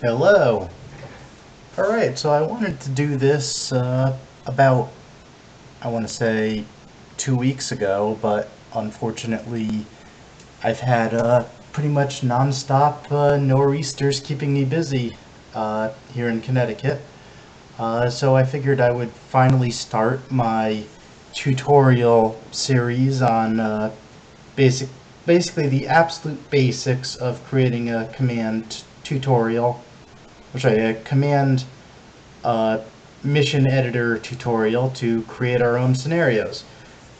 Hello. Alright, so I wanted to do this about, I want to say, 2 weeks ago, but unfortunately I've had pretty much non-stop nor'easters keeping me busy here in Connecticut. So I figured I would finally start my tutorial series on basic, basically the absolute basics of creating a command tutorial. A command uh, mission editor tutorial to create our own scenarios.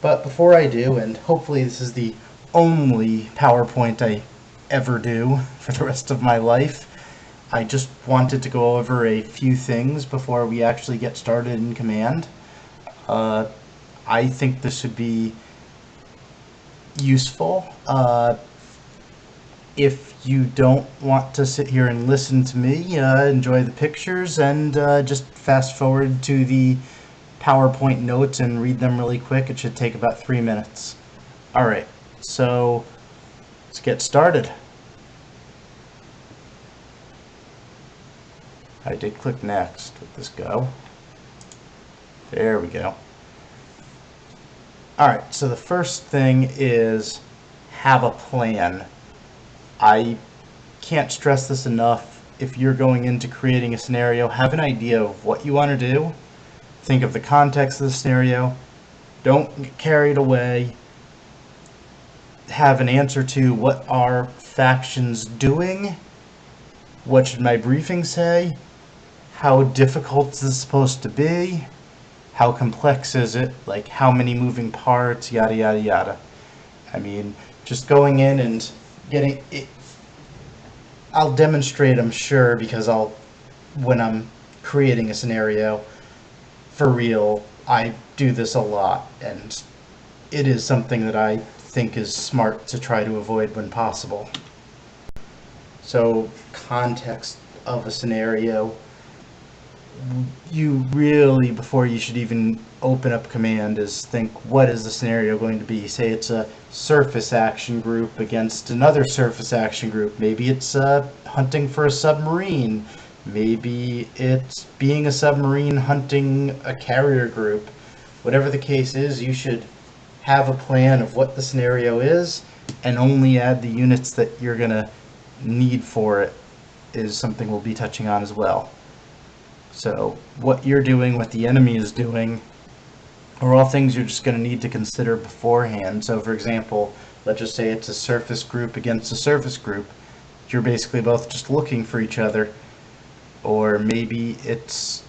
But before I do, and hopefully this is the only PowerPoint I ever do for the rest of my life, I just wanted to go over a few things before we actually get started in command. I think this would be useful. If you don't want to sit here and listen to me, enjoy the pictures and just fast forward to the PowerPoint notes and read them really quick. It should take about 3 minutes. Alright, so let's get started. I did click next. Let this go. There we go. Alright, so the first thing is have a plan. I can't stress this enough. If you're going into creating a scenario, have an idea of what you want to do. Think of the context of the scenario. Don't get carried away. Have an answer to what are factions doing? What should my briefing say? How difficult is this supposed to be? How complex is it? Like how many moving parts, yada yada yada. I mean, just going in and getting it. I'll demonstrate, I'm sure, because when I'm creating a scenario for real, I do this a lot, and it is something that I think is smart to try to avoid when possible. So, context of a scenario. You really, before you should even open up command, is think, what is the scenario going to be? Say it's a surface action group against another surface action group. Maybe it's hunting for a submarine. Maybe it's being a submarine hunting a carrier group. Whatever the case is, you should have a plan of what the scenario is, and only add the units that you're going to need for it is something we'll be touching on as well. So what you're doing, what the enemy is doing, are all things you're just going to need to consider beforehand. So for example, let's just say it's a surface group against a surface group. You're basically both just looking for each other. Or maybe it's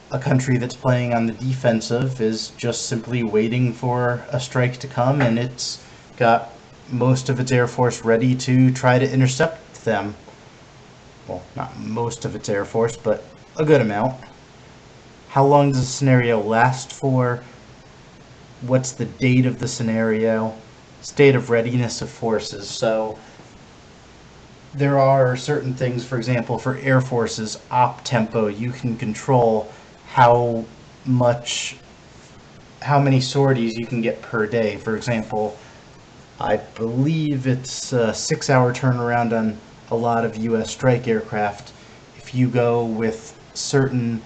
a country that's playing on the defensive is just simply waiting for a strike to come, and it's got most of its air force ready to try to intercept them. Well, not most of its air force, but a good amount. How long does the scenario last for? What's the date of the scenario? State of readiness of forces. So there are certain things, for example, for air forces, op tempo, you can control how many sorties you can get per day. For example, I believe it's a 6-hour turnaround on a lot of US strike aircraft. If you go with certain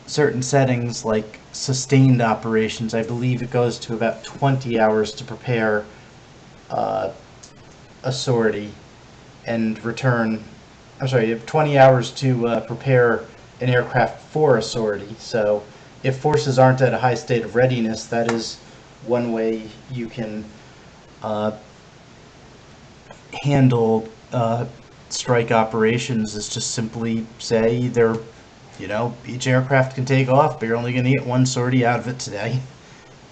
settings like sustained operations, I believe it goes to about 20 hours to prepare a sortie and return. I'm sorry, you have 20 hours to prepare an aircraft for a sortie. So if forces aren't at a high state of readiness, that is one way you can handle strike operations, is just simply say each aircraft can take off, but you're only going to get one sortie out of it today.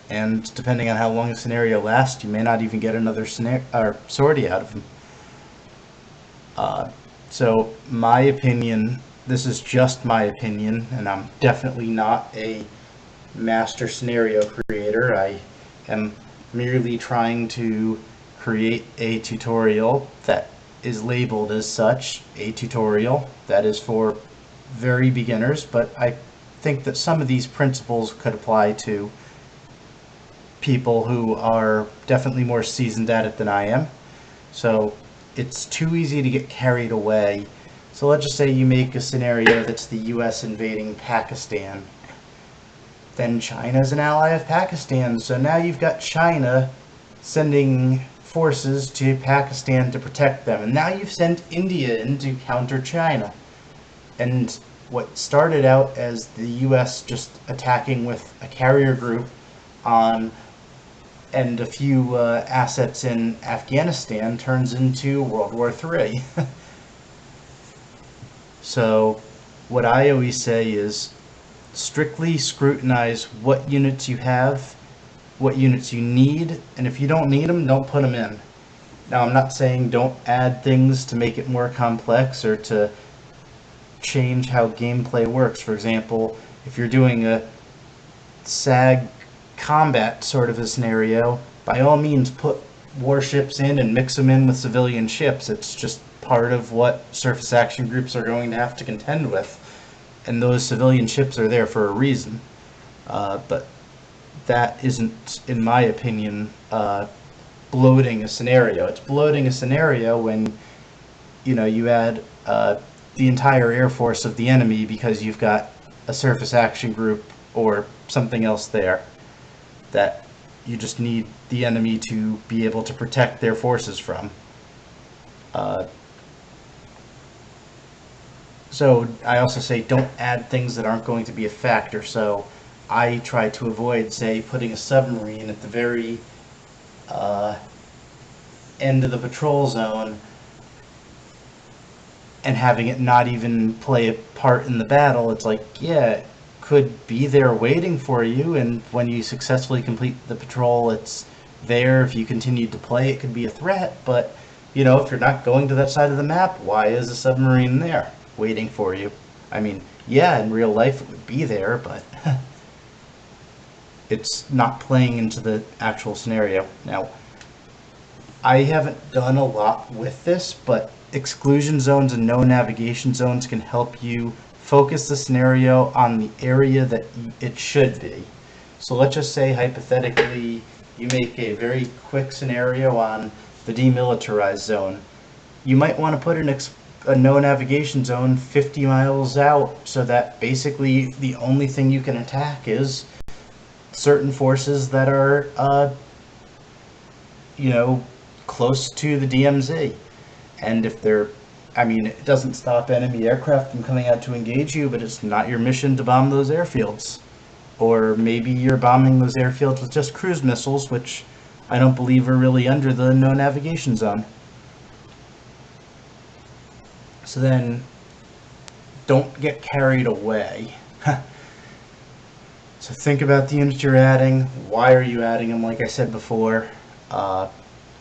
And depending on how long the scenario lasts, you may not even get another sortie out of them. So my opinion, this is just my opinion, and I'm definitely not a master scenario creator. I am merely trying to create a tutorial that is labeled as such, a tutorial that is for very beginners, but I think that some of these principles could apply to people who are definitely more seasoned at it than I am. So it's too easy to get carried away. So let's just say you make a scenario that's the US invading Pakistan. Then China's an ally of Pakistan, so now you've got China sending forces to Pakistan to protect them, and now you've sent India in to counter China. And what started out as the US just attacking with a carrier group on and a few assets in Afghanistan turns into World War III. So what I always say is strictly scrutinize what units you have, what units you need, and if you don't need them, don't put them in. Now, I'm not saying don't add things to make it more complex or to change how gameplay works. For example, if you're doing a SAG combat sort of a scenario, by all means put warships in and mix them in with civilian ships. It's just part of what surface action groups are going to have to contend with. And those civilian ships are there for a reason. But that isn't, in my opinion, bloating a scenario. It's bloating a scenario when, you add the entire air force of the enemy because you've got a surface action group or something else there that you just need the enemy to be able to protect their forces from. So I also say don't add things that aren't going to be a factor. So I try to avoid, say, putting a submarine at the very end of the patrol zone and having it not even play a part in the battle. It's like, yeah, it could be there waiting for you, and when you successfully complete the patrol, it's there. If you continue to play, it could be a threat, but, if you're not going to that side of the map, why is a submarine there waiting for you? I mean, yeah, in real life it would be there, but it's not playing into the actual scenario. Now, I haven't done a lot with this, but exclusion zones and no navigation zones can help you focus the scenario on the area that it should be. So let's just say, hypothetically, you make a very quick scenario on the demilitarized zone. You might want to put a no navigation zone 50 miles out so that basically the only thing you can attack is certain forces that are, close to the DMZ. And if they're, it doesn't stop enemy aircraft from coming out to engage you, but it's not your mission to bomb those airfields. Or maybe you're bombing those airfields with just cruise missiles, which I don't believe are really under the no navigation zone. So then, don't get carried away. So think about the units you're adding. Why are you adding them, like I said before?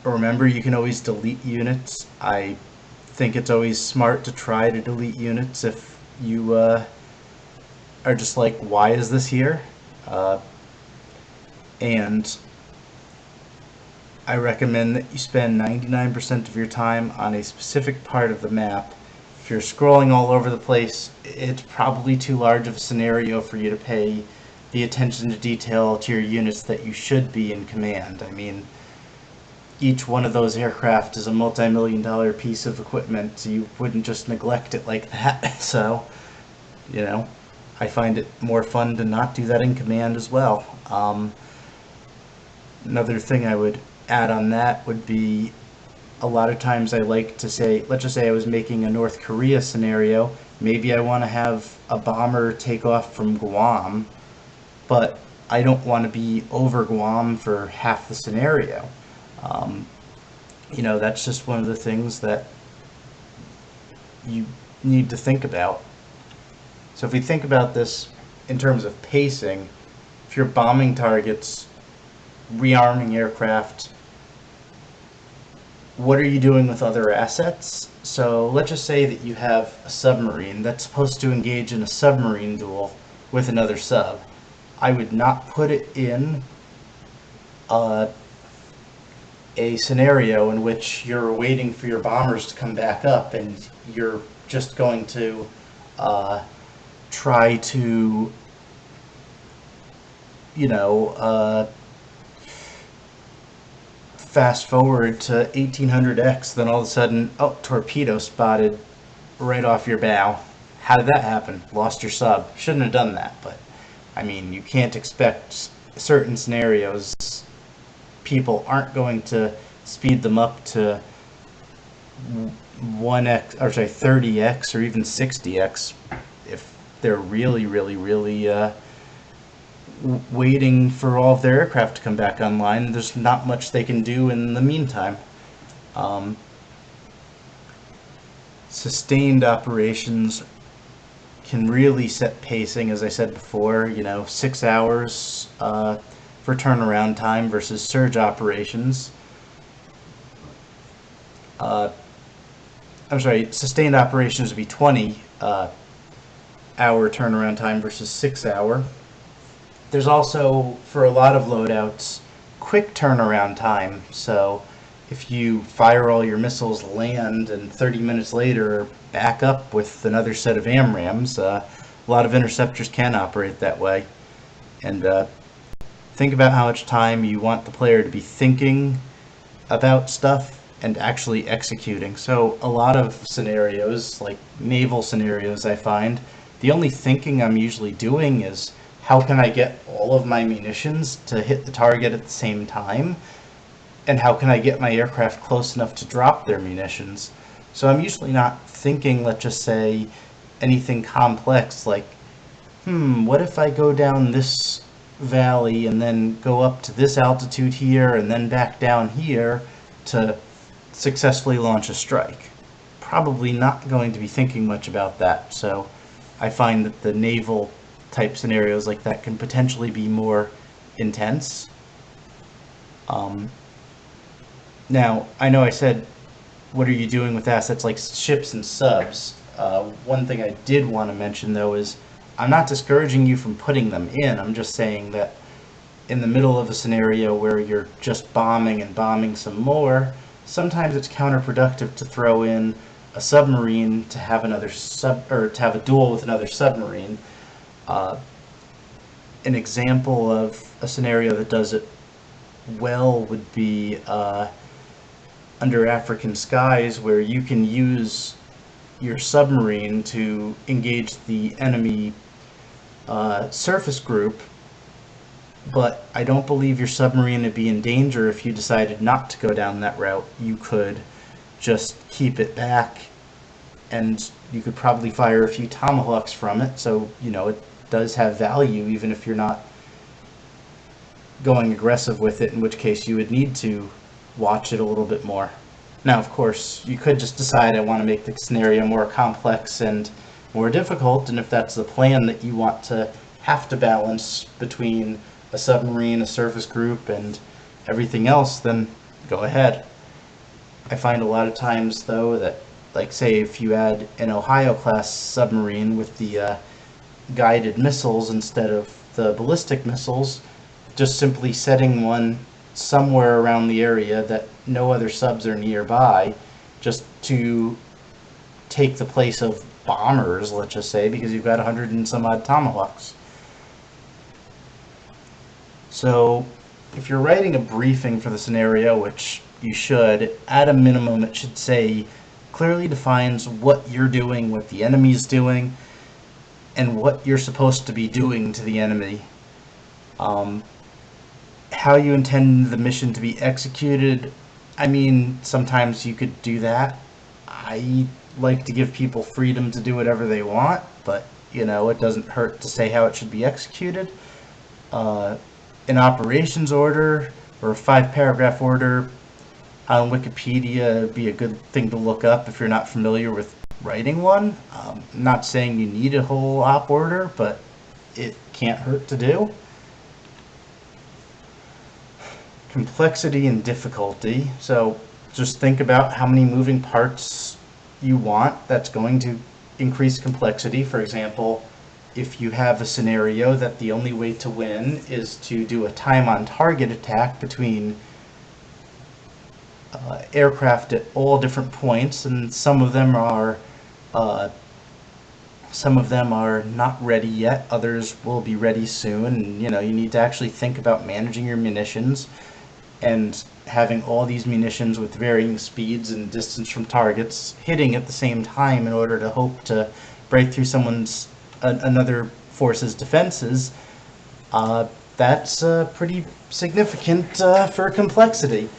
Remember, you can always delete units. I think it's always smart to try to delete units if you are just like, why is this here? And I recommend that you spend 99% of your time on a specific part of the map. If you're scrolling all over the place, it's probably too large of a scenario for you to pay the attention to detail to your units that you should be in command. Each one of those aircraft is a multi-million-dollar piece of equipment, so you wouldn't just neglect it like that. So, I find it more fun to not do that in command as well. Another thing I would add on that would be, a lot of times I like to say, let's just say I was making a North Korea scenario, maybe I want to have a bomber take off from Guam, but I don't want to be over Guam for half the scenario. That's just one of the things that you need to think about. So if we think about this in terms of pacing, if you're bombing targets, rearming aircraft, what are you doing with other assets? So let's just say that you have a submarine that's supposed to engage in a submarine duel with another sub. I would not put it in a scenario in which you're waiting for your bombers to come back up and you're just going to try to fast forward to 1800X, then all of a sudden, oh, torpedo spotted right off your bow. How did that happen? Lost your sub. Shouldn't have done that, but I mean, you can't expect certain scenarios. People aren't going to speed them up to 1x, or sorry, 30x or even 60x if they're really, really, really waiting for all of their aircraft to come back online. There's not much they can do in the meantime. Sustained operations can really set pacing, as I said before, 6 hours for turnaround time versus surge operations. I'm sorry, sustained operations would be 20 hour turnaround time versus 6 hour. There's also, for a lot of loadouts, quick turnaround time. So if you fire all your missiles, land, and 30 minutes later back up with another set of AMRAAMs, a lot of interceptors can operate that way. And think about how much time you want the player to be thinking about stuff and actually executing. So a lot of scenarios, like naval scenarios, I find, the only thinking I'm usually doing is how can I get all of my munitions to hit the target at the same time, and how can I get my aircraft close enough to drop their munitions. So I'm usually not thinking, let's just say, anything complex like, what if I go down this valley and then go up to this altitude here and then back down here to successfully launch a strike. Probably not going to be thinking much about that. So I find that the naval type scenarios like that can potentially be more intense. Now, I know I said, what are you doing with assets like ships and subs? One thing I did want to mention, though, is I'm not discouraging you from putting them in. I'm just saying that in the middle of a scenario where you're just bombing and bombing some more, sometimes it's counterproductive to throw in a submarine to have another to have a duel with another submarine. An example of a scenario that does it well would be under African skies, where you can use your submarine to engage the enemy surface group, but I don't believe your submarine would be in danger if you decided not to go down that route. You could just keep it back, and you could probably fire a few tomahawks from it, so it does have value even if you're not going aggressive with it, in which case you would need to watch it a little bit more. Now, of course, you could just decide I want to make the scenario more complex and more difficult, and if that's the plan, that you want to have to balance between a submarine, a surface group, and everything else, then go ahead. I find a lot of times, though, that, like, say, if you add an Ohio-class submarine with the guided missiles instead of the ballistic missiles, just simply setting one somewhere around the area that no other subs are nearby, just to take the place of bombers, let's just say, because you've got 100 and some odd tomahawks. So if you're writing a briefing for the scenario, which you should, at a minimum it should say, clearly defines what you're doing, what the enemy's doing, and what you're supposed to be doing to the enemy. How you intend the mission to be executed, I mean, sometimes you could do that. I like to give people freedom to do whatever they want, but, it doesn't hurt to say how it should be executed. An operations order or a 5-paragraph order on Wikipedia would be a good thing to look up if you're not familiar with writing one. I'm not saying you need a whole op order, but it can't hurt to do. Complexity and difficulty. So just think about how many moving parts you want. That's going to increase complexity. For example, if you have a scenario that the only way to win is to do a time on target attack between aircraft at all different points, and some of them are not ready yet, others will be ready soon, and you need to actually think about managing your munitions. and having all these munitions with varying speeds and distance from targets hitting at the same time in order to hope to break through another force's defenses, that's pretty significant for complexity.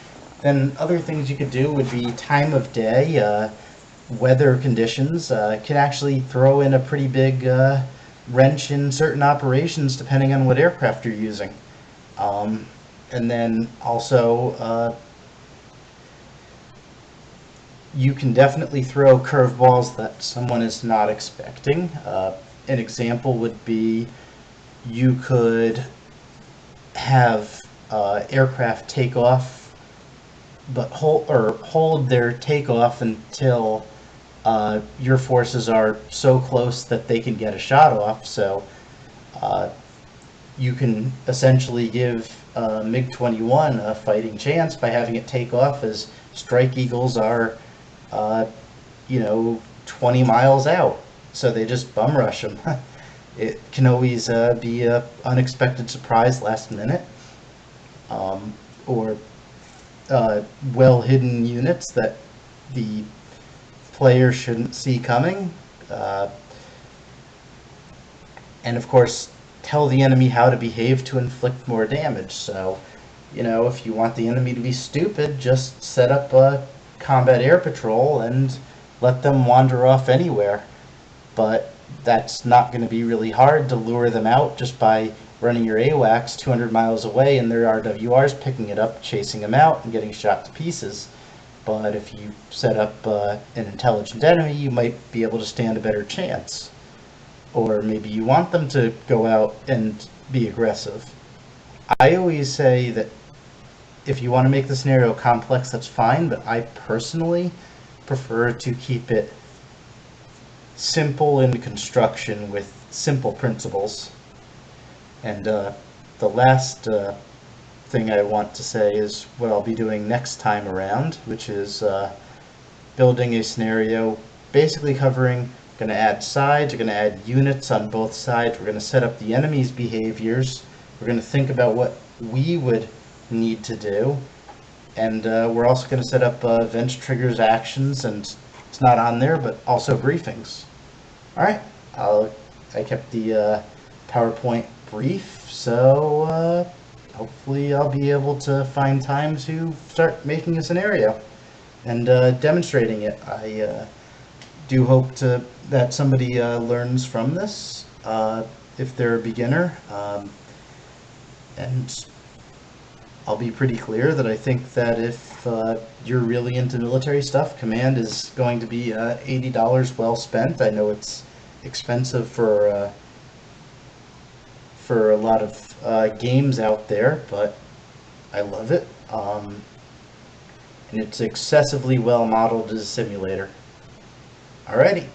Then other things you could do would be time of day, weather conditions can actually throw in a pretty big wrench in certain operations depending on what aircraft you're using. And then also, you can definitely throw curveballs that someone is not expecting. An example would be you could have aircraft take off, but hold their takeoff until your forces are so close that they can get a shot off. So you can essentially give MiG-21 a fighting chance by having it take off, as Strike Eagles are, 20 miles out. So they just bum rush them. It can always be an unexpected surprise last minute, or well-hidden units that the player shouldn't see coming. And of course, tell the enemy how to behave to inflict more damage. So, if you want the enemy to be stupid, just set up a combat air patrol and let them wander off anywhere. But that's not going to be really hard to lure them out just by running your AWACS 200 miles away and their RWRs picking it up, chasing them out, and getting shot to pieces. But if you set up an intelligent enemy, you might be able to stand a better chance. Or maybe you want them to go out and be aggressive. I always say that if you want to make the scenario complex, that's fine, but I personally prefer to keep it simple in construction with simple principles. And the last thing I want to say is what I'll be doing next time around, which is building a scenario basically covering, going to add sides, we're going to add units on both sides, we're going to set up the enemy's behaviors, we're going to think about what we would need to do, and we're also going to set up events, triggers, actions, and it's not on there, but also briefings. Alright, I kept the PowerPoint brief, so hopefully I'll be able to find time to start making a scenario and demonstrating it. I do hope that somebody learns from this if they're a beginner, and I'll be pretty clear that I think that if you're really into military stuff, Command is going to be $80 well spent. I know it's expensive for a lot of games out there, but I love it. And it's excessively well modeled as a simulator. Alrighty.